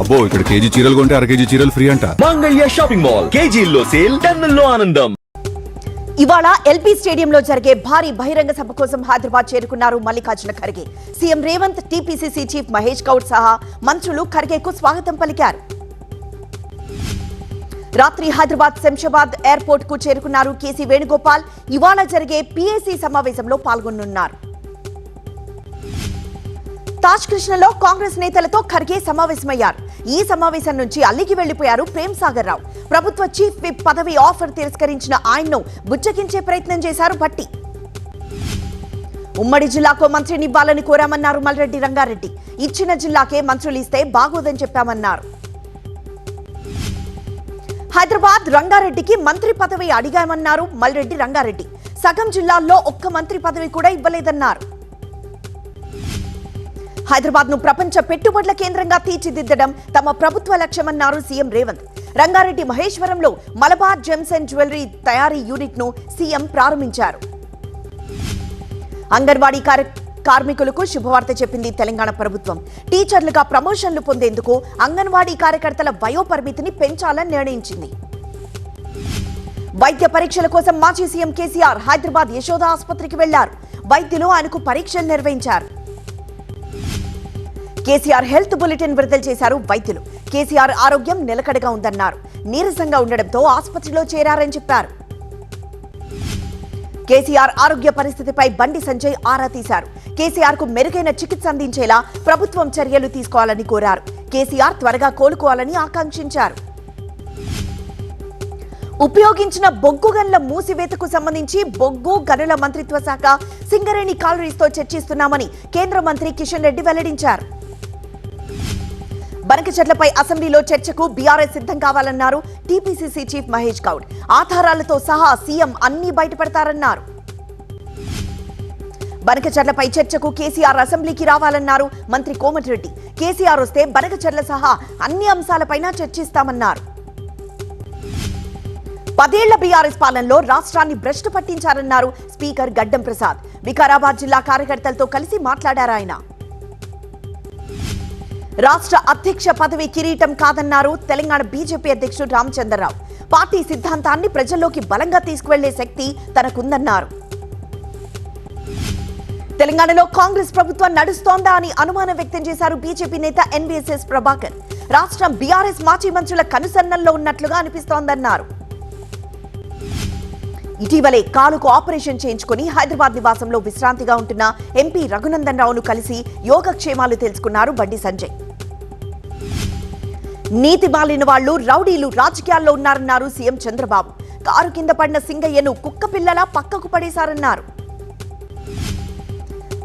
అబ్బో ఇక్కడ కేజీ చీరలు కొంటే అర కేజీ చీరలు ఫ్రీ అంట. మంగళ్య షాపింగ్ మాల్ కేజీల్లో సేల్, టన్నుల్లో ఆనందం. ఇవాళ ఎల్బీ స్టేడియంలో జరిగే భారీ బహిరంగ సభ కోసం హైదరాబాద్ చేరుకున్నారు Mallikarjuna Kharge. CM Revanth, TPCC chief Mahesh Goud సహా మంత్రులు ఖర్గేకు స్వాగతం పలికారు. రాత్రి హైదరాబాద్ శంషాబాద్ ఎయిర్పోర్ట్ కు చేరుకున్నారు కేసీ వేణుగోపాల్. ఇవాళ జరిగే పీఏసీ సమావేశంలో పాల్గొనున్నారు. తాజ్ కృష్ణలో కాంగ్రెస్ నేతలతో ఖర్గే సమావేశమయ్యారు. ఈ సమావేశం నుంచి అల్లికి వెళ్లిపోయారు ప్రేమ్ సాగర్ రావు. ప్రభుత్వ చీఫ్ విప్ పదవి ఆఫర్ తిరస్కరించిన ఆయన్ను బుజ్జగించే ప్రయత్నం చేశారు భట్టి. ఉమ్మడి జిల్లాకు మంత్రినివ్వాలని కోరామన్నారు మల్రెడ్డి రంగారెడ్డి. ఇచ్చిన జిల్లాకే మంత్రులు ఇస్తే బాగోదని చెప్పామన్నారు. హైదరాబాద్ రంగారెడ్డికి మంత్రి పదవి అడిగామన్నారు మల్రెడ్డి రంగారెడ్డి. సగం జిల్లాల్లో ఒక్క మంత్రి పదవి కూడా ఇవ్వలేదన్నారు. హైదరాబాద్ ను ప్రపంచ పెట్టుబడుల కేంద్రంగా తీర్చిదిద్దడం తమ ప్రభుత్వ లక్ష్యమన్నారు సీఎం రేవంత్. రంగారెడ్డి మహేశ్వరంలో మలబార్ జెమ్స్ అండ్ జ్యువెలరీ తయారీ యూనిట్ ను సీఎం ప్రారంభించారు. అంగన్వాడీ కార్మికులకు శుభవార్త చెప్పింది తెలంగాణ ప్రభుత్వం. టీచర్లుగా ప్రమోషన్లు పొందేందుకు అంగన్వాడీ కార్యకర్తల వయోపరిమితిని పెంచాలని నిర్ణయించింది. వైద్య పరీక్షల కోసం మాజీ సీఎం కేసీఆర్ హైదరాబాద్ యశోద ఆసుపత్రికి వెళ్లారు. వైద్యులు ఆయనకు పరీక్షలు నిర్వహించారు. కేసీఆర్ హెల్త్ బులెటిన్ విడుదల చేశారు వైద్యులు. కేసీఆర్ ఆరోగ్యం నిలకడగా ఉందన్నారు. నీరసంగా ఉండడంతో ఆసుపత్రిలో చేరారని చెప్పారు. కేసీఆర్ ఆరోగ్య పరిస్థితిపై బండి సంజయ్ ఆరా తీశారు. కేసీఆర్ కు మెరుగైన చికిత్స అందించేలా ప్రభుత్వం చర్యలు తీసుకోవాలని కోరారు. కేసీఆర్ త్వరగా కోలుకోవాలని ఆకాంక్షించారు. ఉపయోగించిన బొగ్గు గనుల మూసివేతకు సంబంధించి బొగ్గు గనుల మంత్రిత్వ శాఖ సింగరేణి కాలరీస్ తో చర్చిస్తున్నామని కేంద్ర మంత్రి కిషన్ రెడ్డి వెల్లడించారు. బనకచెర్లపై అసెంబ్లీలో చర్చకు బీఆర్ఎస్ సిద్ధం కావాలన్నారు టీపీసీసీ చీఫ్ మహేష్ గౌడ్. ఆధారాలతో సహా సీఎం అన్ని బయటపడతారన్నారు. బనకచెర్లపై చర్చకు కేసీఆర్ అసెంబ్లీకి రావాలన్నారు మంత్రి కోమటిరెడ్డి. కేసీఆర్ వస్తే బనకచెర్ల సహా అన్ని అంశాలపైన చర్చిస్తామన్నారు. 10 ఏళ్ల బీఆర్ఎస్ పాలనలో రాష్ట్రాన్ని భ్రష్టు పట్టించారన్నారు స్పీకర్ గడ్డం ప్రసాద్. వికారాబాద్ జిల్లా కార్యకర్తలతో కలిసి మాట్లాడారు ఆయన. రాష్ట్ర అధ్యక్ష పదవి కిరీటం కాదన్నారు తెలంగాణ బీజేపీ అధ్యక్షుడు రామచంద్రరావు. పార్టీ సిద్ధాంతాన్ని ప్రజల్లోకి బలంగా తీసుకువెళ్లే శక్తి తనకుందన్నారు. తెలంగాణలో కాంగ్రెస్ ప్రభుత్వం నడుస్తోందా అని అనుమానం వ్యక్తం చేశారు బీజేపీ నేత ఎన్వీఎస్ఎస్ ప్రభాకర్. రాష్ట్రం బీఆర్ఎస్ మాజీ మంత్రుల కనుసన్నల్లో ఉన్నట్లుగా అనిపిస్తోందన్నారు. ఇటీవలే కాలుకు ఆపరేషన్ చేయించుకుని హైదరాబాద్ నివాసంలో విశ్రాంతిగా ఉంటున్న ఎంపీ రఘునందన్ రావును కలిసి యోగక్షేమాలు తెలుసుకున్నారు బండి సంజయ్. నీతి మాలిన వాళ్లు, రౌడీలు రాజకీయాల్లో ఉన్నారన్నారు సీఎం చంద్రబాబు. కారు కింద పడిన సింగయ్యను కుక్క పిల్లలా పక్కకు పడేశారన్నారు.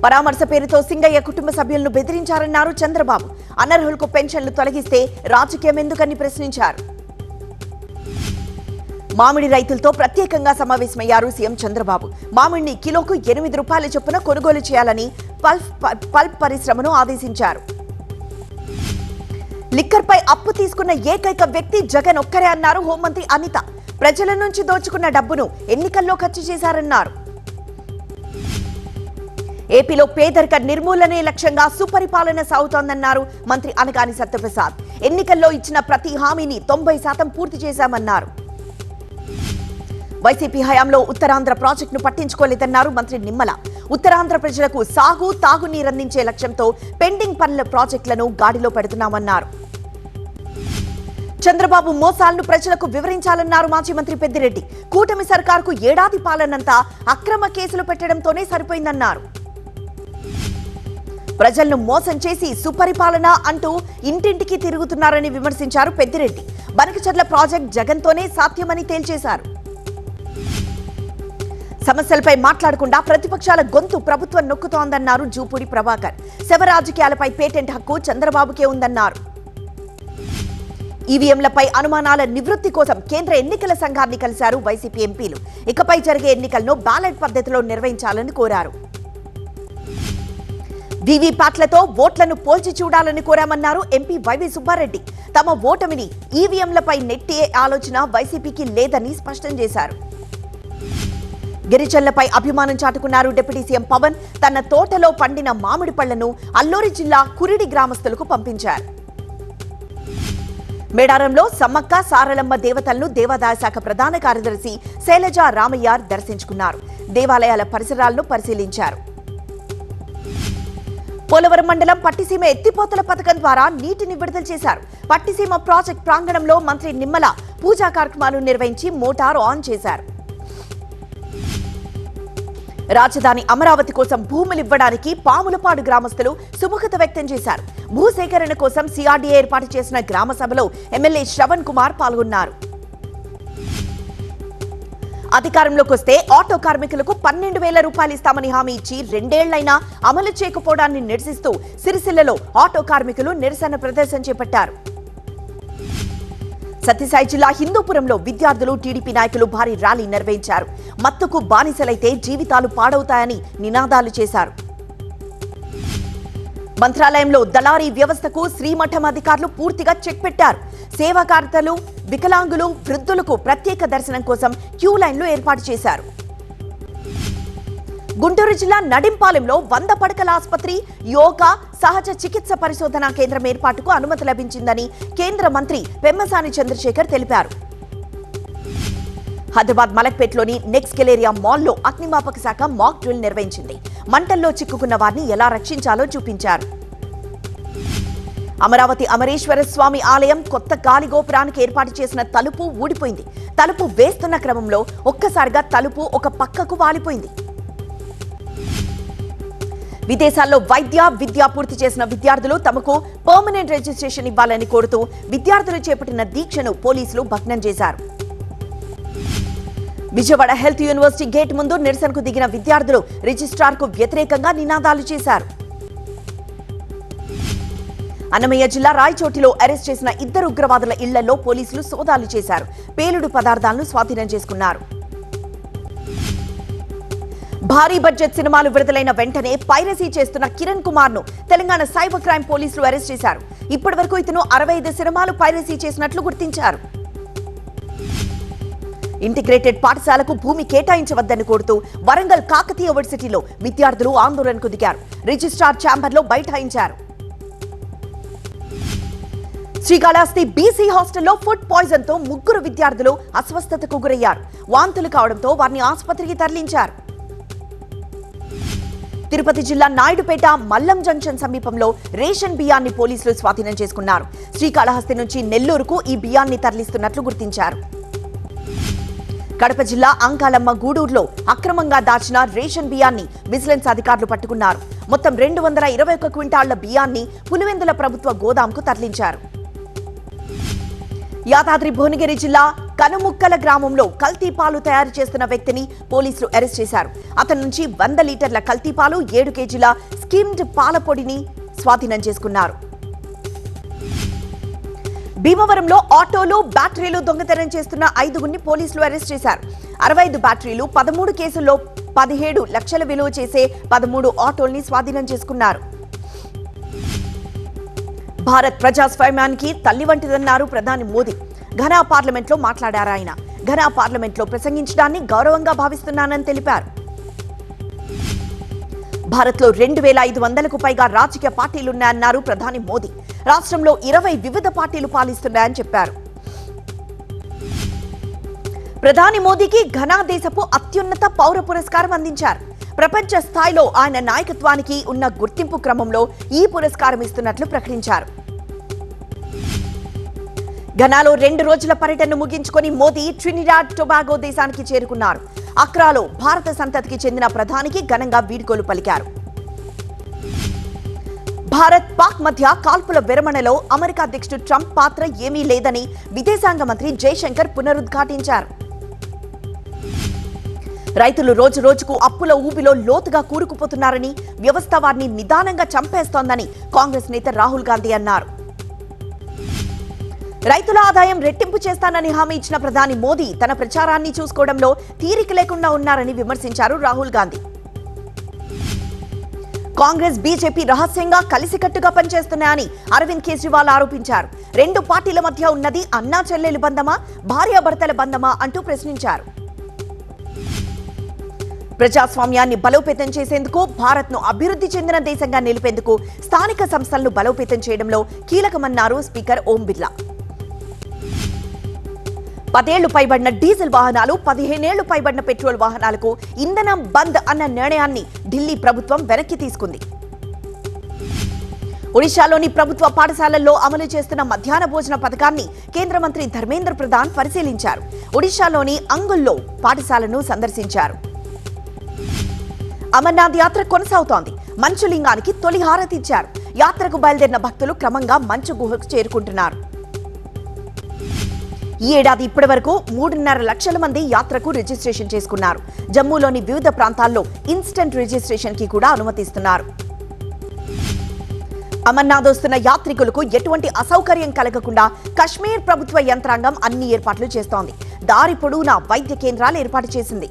పరామర్శ పేరుతో సింగయ్య కుటుంబ సభ్యులను బెదిరించారన్నారు చంద్రబాబు. అనర్హులకు పెన్షన్లు తొలగిస్తే రాజకీయం ఎందుకని ప్రశ్నించారు. మామిడి రైతులతో ప్రత్యేకంగా సమావేశమయ్యారు సీఎం చంద్రబాబు. మామిడిని కిలోకు 8 రూపాయల చొప్పున కొనుగోలు చేయాలని పల్ప్ పరిశ్రమను ఆదేశించారు. లిక్కర్పై అప్పు తీసుకున్న ఏకైక వ్యక్తి జగన్ ఒక్కరే అన్నారు హోంమంత్రి అనిత. ప్రజల నుంచి దోచుకున్న డబ్బును ఎన్నికల్లో ఖర్చు చేశారన్నారు. ఏపీలో పేదరిక నిర్మూలనే లక్ష్యంగా సుపరిపాలన సాగుతోందన్నారు మంత్రి అనగాని సత్యప్రసాద్. ఎన్నికల్లో ఇచ్చిన ప్రతి హామీని 90% పూర్తి చేశామన్నారు. వైసీపీ హయాంలో ఉత్తరాంధ్ర ప్రాజెక్టును పట్టించుకోలేదన్నారు మంత్రి నిమ్మల. ఉత్తరాంధ్ర ప్రజలకు సాగు, తాగునీరందించే లక్ష్యంతో పెండింగ్ పనుల ప్రాజెక్టులను గాడిలో పెడుతున్నామన్నారు. చంద్రబాబు మోసాలను ప్రజలకు వివరించాలన్నారు మాజీ మంత్రి పెద్దిరెడ్డి. కూటమి సర్కారుకు ఏడాది పాలనంతా అక్రమ కేసులు పెట్టడంతోనే సరిపోయిందన్నారు. ప్రజలను మోసం చేసి సుపరిపాలన అంటూ ఇంటింటికి తిరుగుతున్నారని విమర్శించారు పెద్దిరెడ్డి. బనకచెర్ల ప్రాజెక్ట్ జగన్తోనే సాధ్యమని తేల్చేశారు. సమస్యలపై మాట్లాడకుండా ప్రతిపక్షాల గొంతు ప్రభుత్వం నొక్కుతోందన్నారు జూపూడి ప్రభాకర్. శవ రాజకీయాలపై పేటెంట్ హక్కు చంద్రబాబుకే ఉందన్నారు. ఈవీఎంలపై అనుమానాల నివృత్తి కోసం కేంద్ర ఎన్నికల సంఘాన్ని కలిశారు వైసీపీ ఎంపీలు. ఇకపై జరిగే ఎన్నికలను బ్యాలెట్ పద్ధతిలో నిర్వహించాలని కోరారు. వీవీప్యాట్లతో ఓట్లను పోల్చి చూడాలని కోరామన్నారు ఎంపీ వైవి సుబ్బారెడ్డి. తమ ఓటమిని ఈవీఎంలపై నెట్టే ఆలోచన వైసీపీకి లేదని స్పష్టం చేశారు. గిరిజనులపై అభిమానం చాటుకున్నారు డిప్యూటీ సీఎం పవన్. తన తోటలో పండిన మామిడి పళ్లను అల్లూరి జిల్లా కురిడి గ్రామస్తులకు పంపించారు. మేడారంలో సమ్మక్క సారలమ్మ దేవతలను దేవాదాయ శాఖ ప్రధాన కార్యదర్శి శైలజ రామయ్య దర్శించుకున్నారు. దేవాలయాల పరిసరాలను పరిశీలించారు. పోలవరం మండలం పట్టిసీమ ఎత్తిపోతల పథకం ద్వారా నీటిని విడుదల చేశారు. పట్టిసీమ ప్రాజెక్ట్ ప్రాంగణంలో మంత్రి నిమ్మల పూజా కార్యక్రమాలు నిర్వహించి మోటార్ ఆన్ చేశారు. రాజధాని అమరావతి కోసం భూములివ్వడానికి పాములపాడు గ్రామస్తులు సుముఖత వ్యక్తం చేశారు. భూసేకరణ కోసం సిఆర్డీఏ ఏర్పాటు చేసిన గ్రామ సభలో ఎమ్మెల్యే శ్రవణ్ కుమార్ పాల్గొన్నారు. అధికారంలోకి వస్తే ఆటో కార్మికులకు 12,000 రూపాయలు ఇస్తామని హామీ ఇచ్చి 2 ఏళ్లైనా అమలు చేయకపోవడాన్ని నిరసిస్తూ సిరిసిల్లలో ఆటో కార్మికులు నిరసన ప్రదర్శన చేపట్టారు. సత్యసాయి జిల్లా హిందూపురంలో విద్యార్థులు టీడీపీ నాయకులు భారీ ర్యాలీ నిర్వహించారు. మత్తుకు బానిసలైతే జీవితాలు పాడవుతాయని నినాదాలు చేశారు. మంత్రాలయంలో దళారీ వ్యవస్థకు శ్రీమఠం అధికారులు పూర్తిగా చెక్ పెట్టారు. సేవాకార్తలు, వికలాంగులు, వృద్ధులకు ప్రత్యేక దర్శనం కోసం క్యూ లైన్లు ఏర్పాటు చేశారు. గుంటూరు జిల్లా నడింపాలెంలో 100 పడకల ఆసుపత్రి, యోగా, సహజ చికిత్స పరిశోధనా కేంద్రం ఏర్పాటుకు అనుమతి లభించిందని కేంద్ర మంత్రి పెమ్మసాని చంద్రశేఖర్ తెలిపారు. హైదరాబాద్ మలక్పేట్లోని నెక్స్ట్ గెలేరియా మాల్లో అగ్నిమాపక శాఖ మాక్ డ్రిల్ నిర్వహించింది. మంటల్లో చిక్కుకున్న వారిని ఎలా రక్షించాలో చూపించారు. అమరావతి అమరేశ్వర స్వామి ఆలయం కొత్త గాలి గోపురానికి ఏర్పాటు చేసిన తలుపు ఊడిపోయింది. తలుపు వేస్తున్న క్రమంలో ఒక్కసారిగా తలుపు ఒక పక్కకు వాలిపోయింది. విదేశాల్లో విద్య పూర్తి చేసిన విద్యార్థులు తమకు పర్మనెంట్ రిజిస్ట్రేషన్ ఇవ్వాలని కోరుతూ విద్యార్థులు చేపట్టిన దీక్షను పోలీసులు భగ్నం చేశారు. విజయవాడ హెల్త్ యూనివర్సిటీ గేట్ ముందు నిరసనకు దిగిన విద్యార్థులు రిజిస్ట్రార్కు వ్యతిరేకంగా నినాదాలు చేశారు. అన్నమయ్య జిల్లా రాయచోటిలో అరెస్ట్ చేసిన 2 ఉగ్రవాదుల ఇళ్లలో పోలీసులు సోదాలు చేశారు. పేలుడు పదార్థాలను స్వాధీనం చేసుకున్నారు. భారీ బడ్జెట్ సినిమాలు విడుదలైన వెంటనే పైరసీ చేస్తున్న కిరణ్ కుమార్ ను తెలంగాణ సైబర్ క్రైమ్ పోలీసులు అరెస్ట్ చేశారు. ఇప్పటివరకు ఇతను 65 సినిమాలు పైరసీ చేసినట్లు గుర్తించారు. ఇంటిగ్రేటెడ్ పాఠశాలకు భూమి కేటాయించవద్దని కోరుతూ వరంగల్ కాకతీయ యూనివర్సిటీలో విద్యార్థులు ఆందోళనకు దిగారు. రిజిస్ట్రార్ ఛాంబర్లో బైఠాయించారు. శ్రీకాళహస్తి బీసీ హాస్టల్లో ఫుడ్ పాయిజన్ తో 3 విద్యార్థులు అస్వస్థతకు గురయ్యారు. వాంతులు కావడంతో వారిని ఆసుపత్రికి తరలించారు. తిరుపతి జిల్లా నాయుడుపేట మల్లం జంక్షన్ సమీపంలో రేషన్ బియ్యాన్ని పోలీసులు స్వాధీనం చేసుకున్నారు. శ్రీకాళహస్తి నుంచి నెల్లూరుకు ఈ బియ్యాన్ని తరలిస్తున్నట్లు గుర్తించారు. కడప జిల్లా అంకాలమ్మ గూడూరులో అక్రమంగా దాచిన రేషన్ బియ్యాన్ని విజిలెన్స్ అధికారులు పట్టుకున్నారు. మొత్తం 221 క్వింటాళ్ల బియ్యాన్ని పులివెందుల ప్రభుత్వ గోదాంకు తరలించారు. యాదాద్రి భువనగిరి జిల్లా కనుముక్కల గ్రామంలో కల్తీ పాలు తయారు చేస్తున్న వ్యక్తిని పోలీసులు అరెస్ట్ చేశారు. అతని నుంచి 100 లీటర్ల కల్తీ పాలు, 7 కేజీల స్కిమ్డ్ పాల పొడిని స్వాధీనం చేసుకున్నారు. భీమవరంలో ఆటోలు, బ్యాటరీలు దొంగతనం చేస్తున్న 5గురిని పోలీసులు అరెస్ట్ చేశారు. 65 బ్యాటరీలు, 13 కేసుల్లో 17 లక్షల విలువ చేసే 13 ఆటోల్ని స్వాధీనం చేసుకున్నారు. భారత్ ప్రజాస్వామ్యానికి తల్లి వంటిదన్నారు ప్రధాని మోదీ. ఘనా పార్లమెంట్లో మాట్లాడారు ఆయన. ఘనా పార్లమెంట్లో ప్రసంగించడాన్ని గౌరవంగా భావిస్తున్నానని తెలిపారు. భారత్లో 2,500కు పైగా రాజకీయ పార్టీలున్నాయన్నారు ప్రధాని మోదీ. రాష్ట్రంలో 20 వివిధ పార్టీలు పాలిస్తున్నాయని చెప్పారు. ప్రధాని మోదీకి ఘనా దేశపు అత్యున్నత పౌర పురస్కారం అందించారు. ప్రపంచ స్థాయిలో ఆయన నాయకత్వానికి ఉన్న గుర్తింపు క్రమంలో ఈ పురస్కారం ఇస్తున్నట్లు ప్రకటించారు. ఘనాలో 2 రోజుల పర్యటనను ముగించుకొని మోదీ ట్రినిడాడ్ టొబాగో దేశానికి చేరుకున్నారు. అక్రాలో భారత సంతతికి చెందిన ప్రధానికి ఘనంగా వీడ్కోలు పలికారు. భారత్ పాక్ మధ్య కాల్పుల విరమణలో అమెరికా అధ్యక్షుడు ట్రంప్ పాత్ర ఏమీ లేదని విదేశాంగ మంత్రి జయశంకర్ పునరుద్ఘాటించారు. రైతులు రోజు రోజుకు అప్పుల ఊబిలో లోతుగా కూరుకుపోతున్నారని, వ్యవస్థ వారిని నిదానంగా చంపేస్తోందని కాంగ్రెస్ నేత రాహుల్ గాంధీ అన్నారు. రైతుల ఆదాయం రెట్టింపు చేస్తానని హామీ ఇచ్చిన ప్రధాని మోదీ తన ప్రచారాన్ని చూసుకోవడంలో తీరిక లేకుండా ఉన్నారని విమర్శించారు రాహుల్ గాంధీ. కాంగ్రెస్, బీజేపీ రహస్యంగా కలిసికట్టుగా పనిచేస్తున్నాయని అరవింద్ కేజ్రీవాల్ ఆరోపించారు. 2 పార్టీల మధ్య ఉన్నది అన్నా చెల్లెలి బంధమా, భార్యాభర్తల బంధమా అంటూ ప్రశ్నించారు. ప్రజాస్వామ్యాన్ని బలోపేతం చేసేందుకు, భారత్ను అభివృద్ధి చెందిన దేశంగా నిలిపేందుకు స్థానిక సంస్థలను బలోపేతం చేయడంలో కీలకమన్నారు స్పీకర్ ఓం బిర్లా. 10 ఏళ్లు పైబడిన డీజిల్ వాహనాలు 15 ఏళ్లు పైబడిన పెట్రోల్ వాహనాలకు ఇంధనం బంద్ అన్న నిర్ణయాన్ని ఢిల్లీ ప్రభుత్వం వెనక్కి తీసుకుంది. ఒడిశాలోని ప్రభుత్వ పాఠశాలల్లో అమలు చేస్తున్న మధ్యాహ్న భోజన పథకాన్ని కేంద్ర మంత్రి ధర్మేంద్ర ప్రధాన్ పరిశీలించారు. ఒడిశాలోని అంగుల్లో పాఠశాలను సందర్శించారు. అమర్నాథ్ యాత్ర కొనసాగుతోంది. మంచు లింగానికి తొలి హారతిచ్చారు. యాత్రకు బయలుదేరిన భక్తులు క్రమంగా మంచు గుహకు చేరుకుంటున్నారు. ఈ ఏడాది ఇప్పటి వరకు 3.5 లక్షల మంది యాత్రకు రిజిస్ట్రేషన్ చేసుకున్నారు. జమ్మూలోని వివిధ ప్రాంతాల్లో ఇన్స్టెంట్ రిజిస్ట్రేషన్ కి కూడా అనుమతిస్తున్నారు. అమర్నాథ్ వస్తున్న యాత్రికులకు ఎటువంటి అసౌకర్యం కలగకుండా కశ్మీర్ ప్రభుత్వ యంత్రాంగం అన్ని ఏర్పాట్లు చేస్తోంది. దారి పొడవునా వైద్య కేంద్రాలు ఏర్పాటు చేసింది.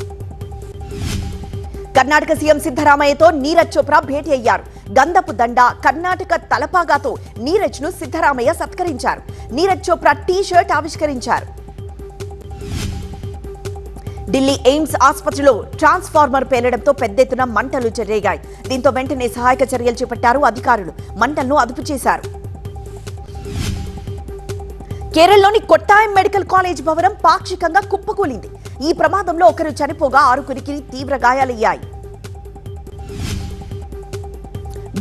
కర్ణాటక సీఎం సిద్ధరామయ్యతో నీరజ్ చోప్రా భేటీ అయ్యారు. గంధపు దండ, కర్ణాటక తలపాగాతో నీరజ్ ను సిద్ధరామయ్య సత్కరించారు. నీరజ్ చోప్రా టీ షర్ట్ ఆవిష్కరించారు. ఢిల్లీ ఎయిమ్స్ ఆసుపత్రిలో ట్రాన్స్ఫార్మర్ పేలడంతో పెద్ద ఎత్తున మంటలు చెర్రేగాయి. దీంతో వెంటనే సహాయక చర్యలు చేపట్టారు అధికారులు. మంటలను అదుపు చేశారు. కేరళలోని కొట్టాయం మెడికల్ కాలేజ్ భవనం పాక్షికంగా కుప్పకూలింది. ఈ ప్రమాదంలో ఒకరు చనిపోగా 6 తీవ్ర గాయాలయ్యాయి.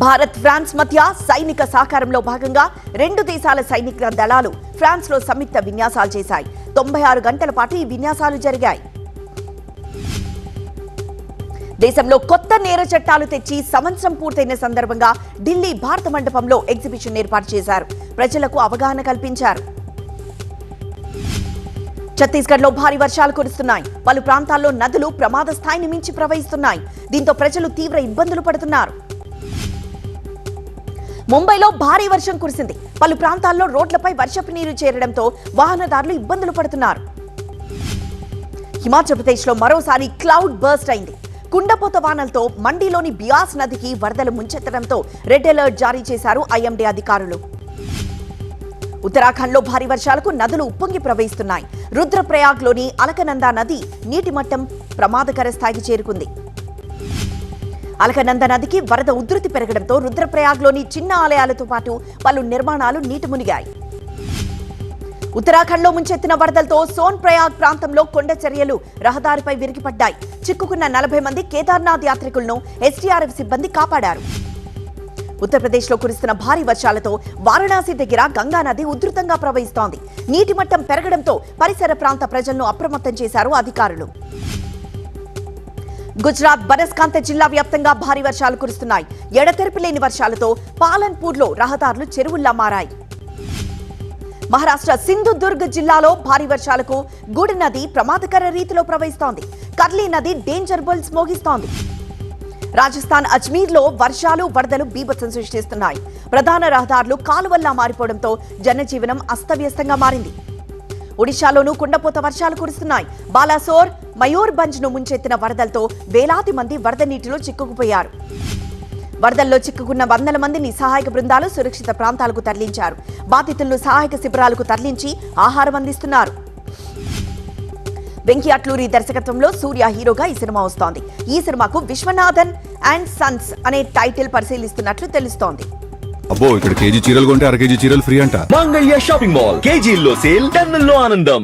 భారత్ ఫ్రాన్స్ మధ్య సైనిక సహకారంలో భాగంగా 2 దేశాల సైనిక దళాలు ఫ్రాన్స్ లో సంయుక్త విన్యాసాలు చేశాయి. 96 గంటల పాటు ఈ విన్యాసాలు జరిగాయి. దేశంలో కొత్త నేర చట్టాలు తెచ్చి సంవత్సరం పూర్తయిన సందర్భంగా ఢిల్లీ భారత మండపంలో ఎగ్జిబిషన్ ఏర్పాటు చేశారు. ప్రజలకు అవగాహన కల్పించారు. ఛత్తీస్గఢ్ లో భారీ వర్షాలు కురుస్తున్నాయి. పలు ప్రాంతాల్లో నదులు ప్రమాద స్థాయిని మించి ప్రవహిస్తున్నాయి. దీంతో ప్రజలు తీవ్ర ఇబ్బందులు పడుతున్నారు. ముంబైలో భారీ వర్షం కురిసింది. పలు ప్రాంతాల్లో రోడ్లపై వర్షపు నీరు చేరడంతో వాహనదారులు ఇబ్బందులు పడుతున్నారు. హిమాచల్ ప్రదేశ్ లో మరోసారి క్లౌడ్ బర్స్ట్ అయింది. కుండపోత వానలతో మండిలోని బియాస్ నదికి వరదలు ముంచెత్తడంతో రెడ్ అలర్ట్ జారీ చేశారు ఐఎండీ అధికారులు. ఉత్తరాఖండ్ లో భారీ వర్షాలకు నదులు ఉప్పొంగి ప్రవహిస్తున్నాయి. రుద్రప్రయాగ్లోని అలకనందా నది నీటి మట్టం ప్రమాదకర స్థాయికి చేరుకుంది. అలకనంద నదికి వరద ఉధృతి పెరగడంతో రుద్రప్రయాగ్లోని చిన్న ఆలయాలతో పాటు పలు నిర్మాణాలు నీటి మునిగాయి. ఉత్తరాఖండ్ లో ముంచెత్తిన వరదలతో సోన్ ప్రయాగ్ ప్రాంతంలో కొండ చర్యలు రహదారిపై విరిగిపడ్డాయి. చిక్కుకున్న 40 మంది కేదార్నాథ్ యాత్రికులను ఎస్డీఆర్ఎఫ్ సిబ్బంది కాపాడారు. ఉత్తరప్రదేశ్ లో కురుస్తున్న భారీ వర్షాలతో వారణాసి దగ్గర గంగా నది ఉధృతంగా ప్రవహిస్తోంది. నీటి మట్టం పెరగడంతో పరిసర ప్రాంత ప్రజలను అప్రమత్తం చేశారు అధికారులు. గుజరాత్ బనస్కాంత జిల్లా వ్యాప్తంగా భారీ వర్షాలు కురుస్తున్నాయి. ఎడతెరిపి లేని వర్షాలతో పాలన్పూర్ లో రహదారులు చెరువుల్లా మారాయి. మహారాష్ట్ర సింధుదుర్గ్ జిల్లాలో భారీ వర్షాలకు గుడి నది ప్రమాదకర రీతిలో ప్రవహిస్తోంది. కర్లీ నది డేంజర్ బుల్స్ మోగిస్తోంది. రాజస్థాన్ అజ్మీర్ లో వర్షాలు వరదలు బీభత్సం సృష్టిస్తున్నాయి. ప్రధాన రహదారులు కాలువల్లా మారిపోవడంతో జనజీవనం అస్తవ్యస్తంగా మారింది. ఒడిశాలోనూ కుండపోత వర్షాలు కురుస్తున్నాయి. బాలాసోర్, మయూర్భంజ్ ను ముంచెత్తిన వరదలతో వేలాది మంది వరద నీటిలో చిక్కుకుపోయారు. వరదల్లో చిక్కుకున్న 100 మందిని సహాయక బృందాలు సురక్షిత ప్రాంతాలకు తరలించారు. బాధితులను సహాయక శిబిరాలకు తరలించి ఆహారం అందిస్తున్నారు. వెంకీ అట్లూరి దర్శకత్వంలో సూర్య హీరోగా ఈ సినిమా వస్తోంది. ఈ సినిమాకు విశ్వనాథన్ అండ్ సన్స్ అనే టైటిల్ పరిశీలిస్తున్నట్లు తెలుస్తోంది. అబ్బో, ఇక్కడ కేజీ చీరలు కొంటే 1/2 కేజీ చీరలు ఫ్రీ అంట. మంగళ్య షాపింగ్ మాల్ కేజీల్లో సేల్, టన్నుల్లో ఆనందం.